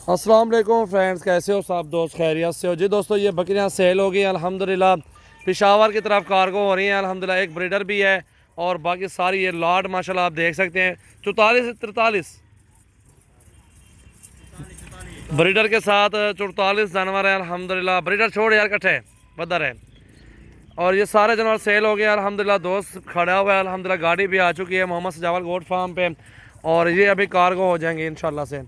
अस्सलाम वालेकुम फ्रेंड्स, कैसे हो सब दोस्त? खैरियत से हो जी दोस्तों। ये बकरियां सेल हो गई अल्हम्दुलिल्लाह। पेशावर की तरफ कार्गो हो रही हैं अल्हम्दुलिल्लाह। एक ब्रीडर भी है और बाकी सारी ये लाट माशाल्लाह आप देख सकते हैं 44-43 ब्रीडर के साथ 44 जानवर है अल्हम्दुलिल्लाह। ब्रीडर छोड़ यार कट्ठे बदर है। और ये सारे जानवर सेल हो गए अल्हम्दुलिल्लाह। दोस्त खड़ा हुआ है अल्हम्दुलिल्लाह। गाड़ी भी आ चुकी है मोहम्मद सजावल गोट फार्म पे और ये अभी कार्गो हो जाएंगे इंशाल्लाह से।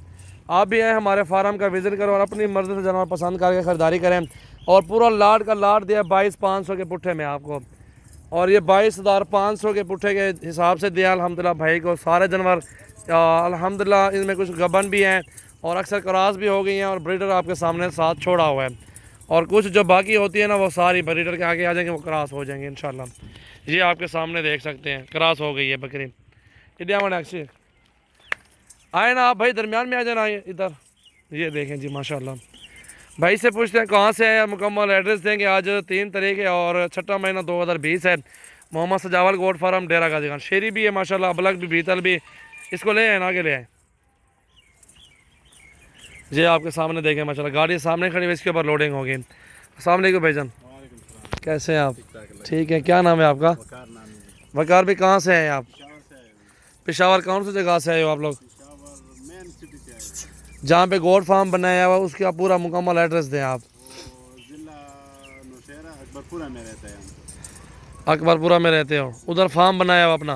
आप भी आए हमारे फार्म का विज़िट करो और अपनी मर्ज़ी से जानवर पसंद करके ख़रीदारी करें। और पूरा लाट का लाट दिया 22,500 के पुट्ठे में आपको, और ये 22,500 के पुट्ठे के हिसाब से दिया अल्हम्दुलिल्लाह भाई को। सारे जानवर अल्हम्दुलिल्लाह इनमें कुछ गबन भी हैं और अक्सर क्रॉस भी हो गई हैं और ब्रीडर आपके सामने साथ छोड़ा हुआ है। और कुछ जो बाकी होती है ना वो सारी ब्रीडर के आगे आ जाएंगे, वो क्रॉस हो जाएंगे इंशाल्लाह। ये आपके सामने देख सकते हैं क्रॉस हो गई है बकरी। इंडिया में अक्सर आए ना आप भाई, दरमियान में आ जाना इधर। ये देखें जी माशाल्लाह। भाई से पूछते हैं कहाँ से है, मुकम्मल एड्रेस देंगे। आज 3 तारीख है और 6 महीना 2020 है। मोहम्मद सजावल गोट फार्म डेरा गाजी खान। शेरी भी है माशाल्लाह, अबलग भी, बीतल भी। इसको ले आए ना, आगे ले आए। ये आपके सामने देखें माशाल्लाह। गाड़ी सामने खड़ी हुई, इसके ऊपर लोडिंग होगी। अस्सलाम वालेकुम भाईजान, कैसे हैं आप? ठीक है, क्या नाम है आपका? वकार भी। कहाँ से हैं आप? पेशावर। कौन सी जगह से आए हो आप लोग? जहाँ पे गोट फार्म बनाया हुआ उसका पूरा मुकम्मल एड्रेस दें आप। अकबरपुरा में रहते हो, उधर फार्म बनाया हुआ अपना।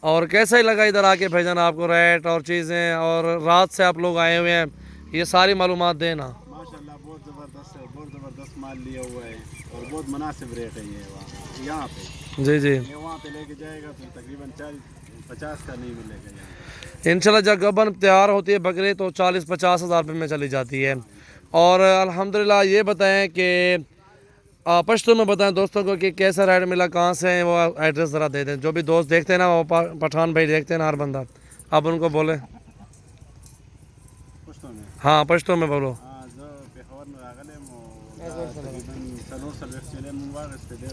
और कैसा ही लगा इधर आके भाईजान आपको? रेट और चीज़ें, और रात से आप लोग आए हुए हैं, ये सारी मालूमात देना। माशाल्लाह बहुत ज़बरदस्त है, बहुत ज़बरदस्त माल लिया हुआ है और बहुत मुनासिब रेट है ये यहाँ पे। जी जी, ये वहाँ पे लेके जाएगा तो तकरीबन 40-50 का नहीं मिलेगा यहाँ। इंशाल्लाह जब गबन तैयार होती है बकरी तो 40-50 हज़ार रुपये में चली जाती है। और अल्हम्दुलिल्लाह ये बताएं कि पश्तो में बताएं दोस्तों को कि कैसा रेट मिला, कहाँ से है, वो एड्रेस ज़रा दे दें। जो भी दोस्त देखते हैं ना, वो पठान भाई देखते हैं ना हर बंदा, आप उनको बोले। पुश्तों में हाँ पश्तो में बोलो। हाँ, जो पेशावर में आगल है वो तकरीबन 300 मुबारक इस पे दे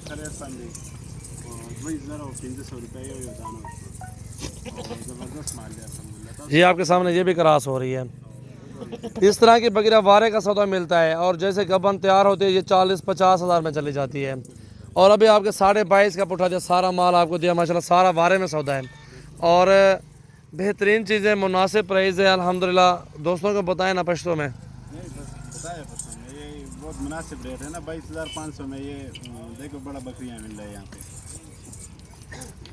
खरे पंदी और 2,500 रुपये ये दानो ज़बरदस्त माल है अल्हम्दुलिल्लाह। ये आपके सामने ये भी क्रॉस हो रही है। इस तरह की बकरियां वारे का सौदा मिलता है और जैसे गबन तैयार होती है ये 40-50 हज़ार में चली जाती है। और अभी आपके 22.5 का पुठा दिया, सारा माल आपको दिया माशाल्लाह, सारा वारे में सौदा है। और बेहतरीन चीज़ें, मुनासिब प्राइस है अल्हम्दुलिल्लाह। दोस्तों को बताएं ना पश्तो में। नहीं बस बताया पुश्तों में ये बहुत मुनासिब रेट है ना, 22,500 में ये देखो बड़ा बकरियाँ मिल रही है यहाँ पे।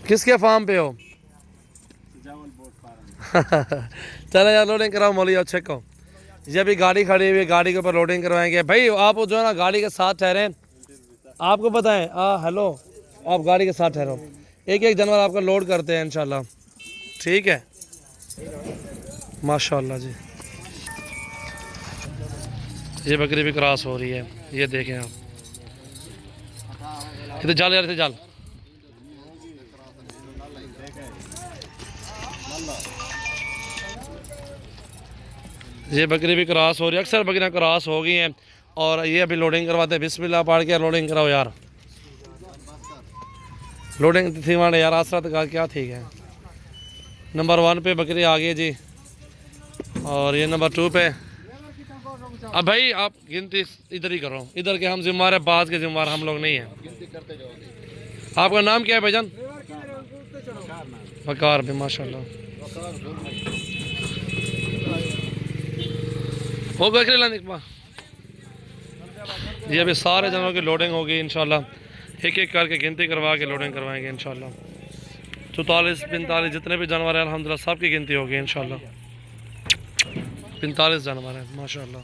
किसके फार्म पे हो? सजावल बोट फार्म। चलो यार लोडिंग कराओ मौलिया अच्छे को। ये अभी गाड़ी खड़ी हुई है, गाड़ी के ऊपर लोडिंग करवाएंगे। भाई आप जो है ना गाड़ी के साथ ठहरे, आपको बताएं। हेलो, आप गाड़ी के साथ ठहरो, एक एक जानवर आपका लोड करते हैं इंशाल्लाह, ठीक है? माशाल्लाह जी। ये बकरी भी क्रॉस हो रही है, ये देखें आप। इधर जाल यार, इधर जाल। ये बकरी भी क्रॉस हो रही है, अक्सर बकरियाँ क्रॉस हो गई हैं। और ये अभी लोडिंग करवाते हैं। बिस्मिल्लाह पढ़ के लोडिंग कराओ यार। लोडिंग थी वाले यार, आसरत का क्या ठीक है। नंबर 1 पे बकरी आ गई जी, और ये नंबर 2 पे। अब भाई आप गिनती इधर ही करो, इधर के हम जिम्मेवार है, बात के जिम्मेवार हम लोग नहीं हैं। आपका नाम क्या है भाईजान? वकार भी माशाल्लाह। हो बकरी लाने ये अभी सारे जानवरों की लोडिंग होगी इंशाल्लाह। एक एक करके गिनती करवा के लोडिंग करवाएंगे इंशाल्लाह। 44-45 जितने भी जानवर हैं अल्हम्दुलिल्लाह सबकी गिनती होगी इंशाल्लाह। 45 जानवर हैं माशाल्लाह।